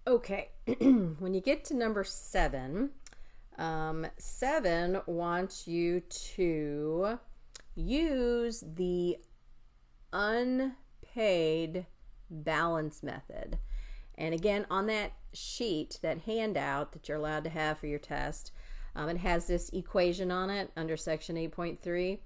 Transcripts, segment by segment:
Okay, when you get to number 7, 7 wants you to use the unpaid balance method. And again, on that sheet, that handout that you're allowed to have for your test, it has this equation on it under section 8.3,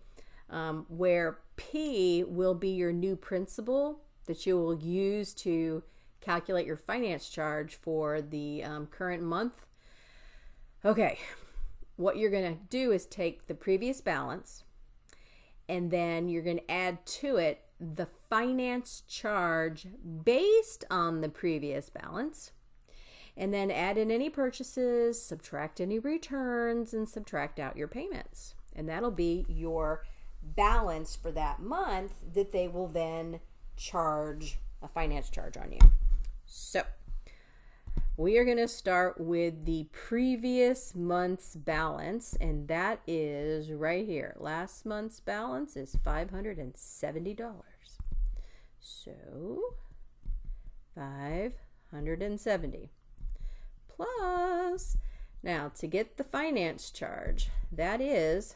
where P will be your new principal that you will use to calculate your finance charge for the current month. Okay, what you're going to do is take the previous balance, and then you're going to add to it the finance charge based on the previous balance, and then add in any purchases, subtract any returns, and subtract out your payments. And that'll be your balance for that month that they will then charge a finance charge on you. So we are going to start with the previous month's balance, and that is right here. Last month's balance is $570. So 570 plus, now to get the finance charge, that is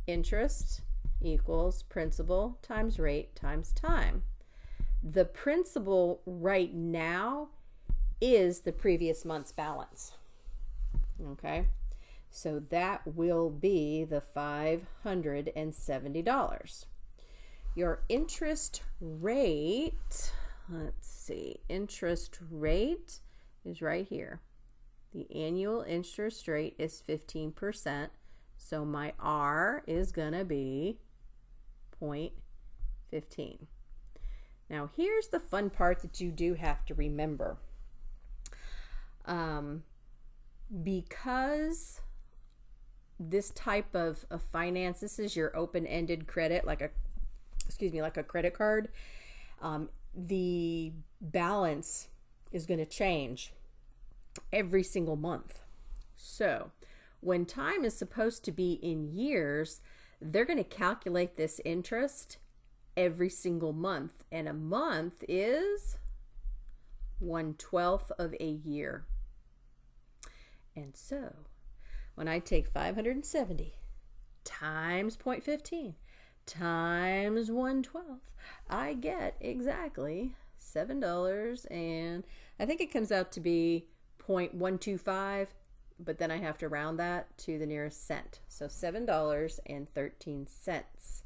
interest equals principal times rate times time. The principal right now is the previous month's balance. Okay, so that will be the $570. Your interest rate, let's see, interest rate is right here. The annual interest rate is 15%, so my R is going to be 0.15. Now here's the fun part that you do have to remember. Because this type of finance, this is your open-ended credit, like a credit card, the balance is going to change every single month. So when time is supposed to be in years, they're going to calculate this interest every single month, and a month is 1/12 of a year. And so when I take 570 times 0.15 times 1/12, I get exactly $7, and I think it comes out to be 0.125, but then I have to round that to the nearest cent. So $7.13.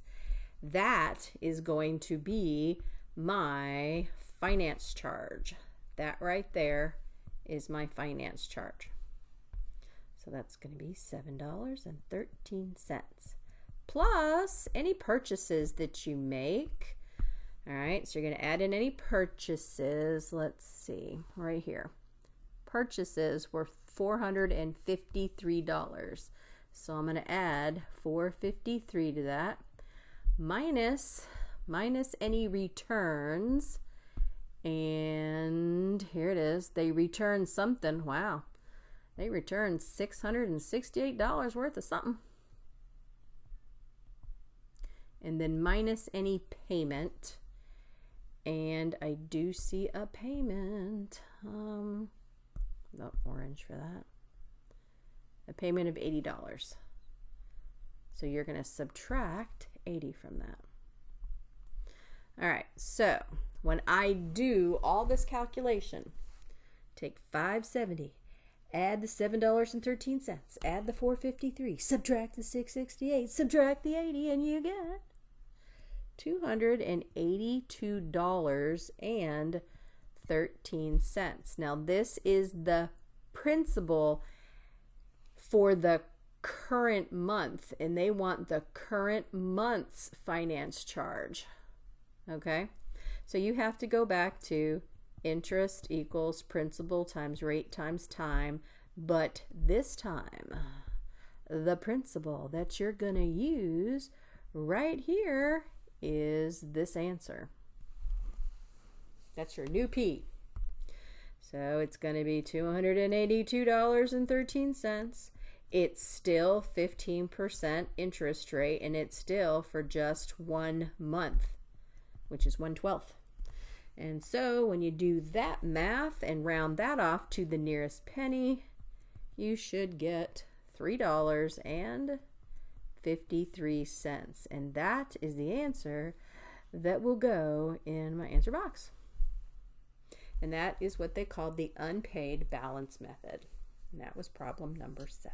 That is going to be my finance charge. That right there is my finance charge. So that's going to be $7.13 plus any purchases that you make. All right, so you're going to add in any purchases. Let's see, right here. Purchases were $453. So I'm going to add $453 to that, minus any returns. And here it is. They returned something. Wow. They returned $668 worth of something. And then minus any payment. And I do see a payment. No, orange for that. A payment of $80. So you're going to subtract 80 from that. All right, so when I do all this calculation, take 570, add the $7.13, add the 453, subtract the 668, subtract the 80, and you get $282.13. Now this is the principal for the current month, and they want the current month's finance charge. Okay, so you have to go back to interest equals principal times rate times time, but this time the principal that you're going to use right here is this answer. That's your new P. So it's going to be $282.13. It's still 15% interest rate, and it's still for just 1 month, which is 1/12. And so when you do that math and round that off to the nearest penny, you should get $3.53. And that is the answer that will go in my answer box. And that is what they called the unpaid balance method. And that was problem number 7.